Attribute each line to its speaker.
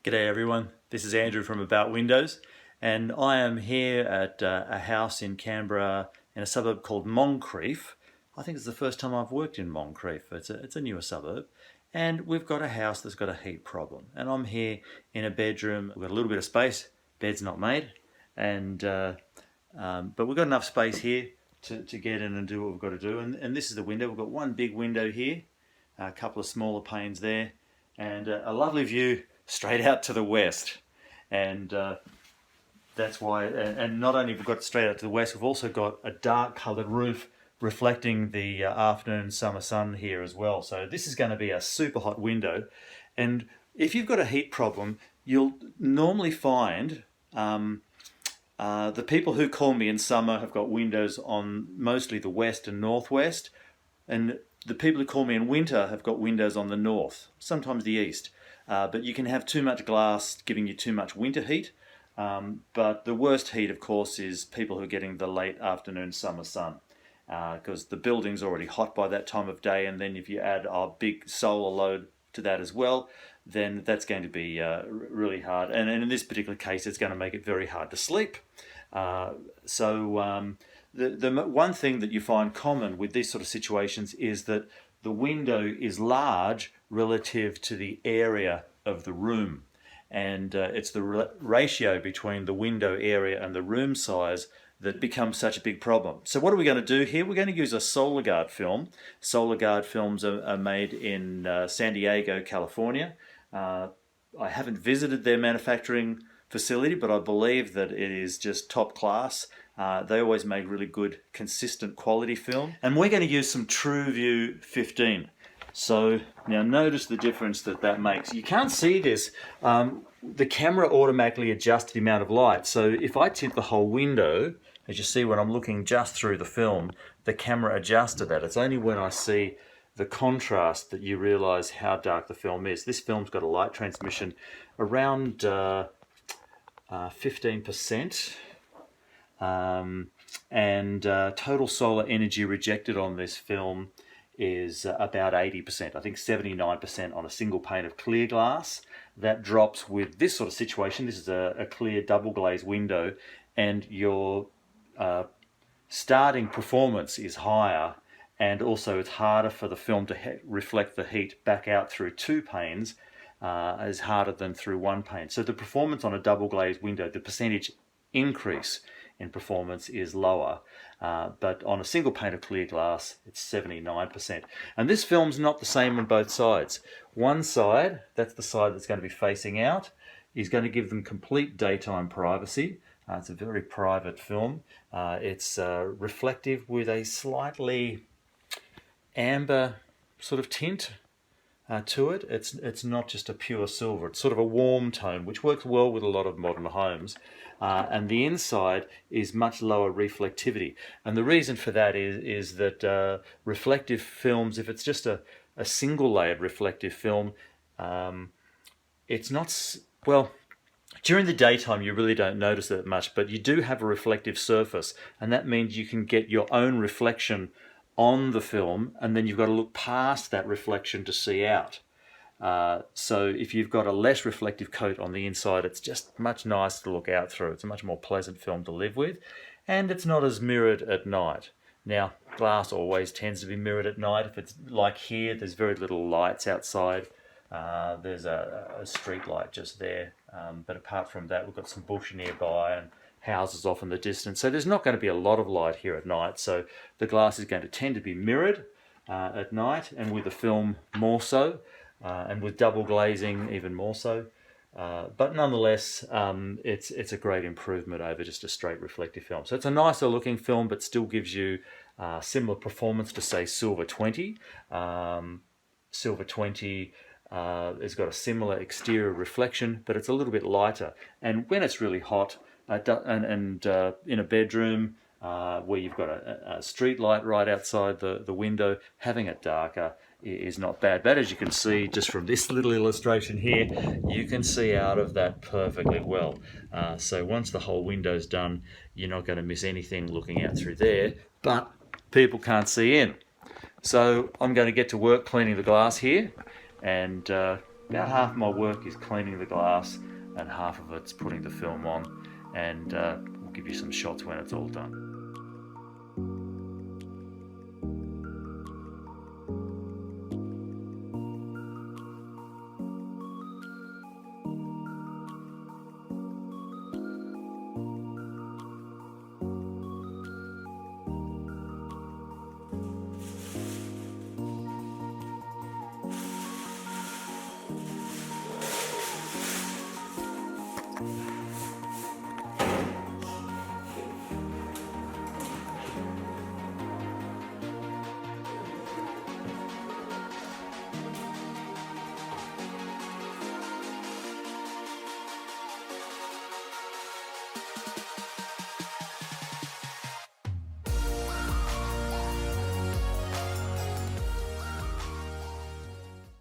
Speaker 1: G'day everyone, this is Andrew from About Windows, and I am here at a house in Canberra in a suburb called Moncrief. I think it's the first time I've worked in Moncrief. It's a newer suburb, and we've got a house that's got a heat problem. And I'm here in a bedroom. We've got a little bit of space, bed's not made, and but we've got enough space here to get in and do what we've got to do. And this is the window. We've got one big window here, a couple of smaller panes there, and a lovely view straight out to the west. And that's why, and not only have we got straight out to the west, we've also got a dark coloured roof reflecting the afternoon summer sun here as well. So this is going to be a super hot window. And if you've got a heat problem, you'll normally find the people who call me in summer have got windows on mostly the west and northwest, and the people who call me in winter have got windows on the north, sometimes the east. But you can have too much glass giving you too much winter heat. But the worst heat, of course, is people who are getting the late afternoon summer sun, because the building's already hot by that time of day, and then if you add a big solar load to that as well, then that's going to be really hard. And in this particular case, it's going to make it very hard to sleep. The one thing that you find common with these sort of situations is that the window is large relative to the area of the room, and it's the ratio between the window area and the room size that becomes such a big problem. So what are we going to do here? We're going to use a Solar Guard film. Solar Guard films are made in San Diego, California. I haven't visited their manufacturing facility, but I believe that it is just top class. They always make really good, consistent quality film. And we're going to use some TrueVue 15. So now notice the difference that makes. You can't see this. The camera automatically adjusts the amount of light. So if I tint the whole window, as you see when I'm looking just through the film, the camera adjusts to that. It's only when I see the contrast that you realize how dark the film is. This film's got a light transmission around 15%. Total solar energy rejected on this film is about 80%. I think 79% on a single pane of clear glass. That drops with this sort of situation. This is a clear double glazed window, and your starting performance is higher, and also it's harder for the film to reflect the heat back out through two panes, is harder than through one pane. So the performance on a double glazed window, the percentage increase in performance is lower, but on a single pane of clear glass it's 79%. And this film's not the same on both sides. One side, that's the side that's going to be facing out, is going to give them complete daytime privacy. It's a very private film. It's reflective with a slightly amber sort of tint to it. It's not just a pure silver. It's sort of a warm tone, which works well with a lot of modern homes. And the inside is much lower reflectivity. And the reason for that is that reflective films, if it's just a single layered reflective film, it's not, well, during the daytime you really don't notice it much, but you do have a reflective surface, and that means you can get your own reflection on the film, and then you've got to look past that reflection to see out. So if you've got a less reflective coat on the inside, it's just much nicer to look out through. It's a much more pleasant film to live with, and it's not as mirrored at night. Now, glass always tends to be mirrored at night. If it's like here, there's very little lights outside. There's a street light just there, but apart from that, we've got some bush nearby and houses off in the distance. So there's not going to be a lot of light here at night, so the glass is going to tend to be mirrored at night, and with the film more so. And with double glazing even more so, but nonetheless it's a great improvement over just a straight reflective film. So it's a nicer looking film, but still gives you similar performance to, say, Silver 20. Silver 20 has got a similar exterior reflection, but it's a little bit lighter, and when it's really hot and in a bedroom where you've got a street light right outside the window, having it darker is not bad. But as you can see just from this little illustration here, you can see out of that perfectly well. So once the whole window's done, you're not going to miss anything looking out through there, but people can't see in. So I'm going to get to work cleaning the glass here, and about half of my work is cleaning the glass and half of it's putting the film on, and we'll give you some shots when it's all done.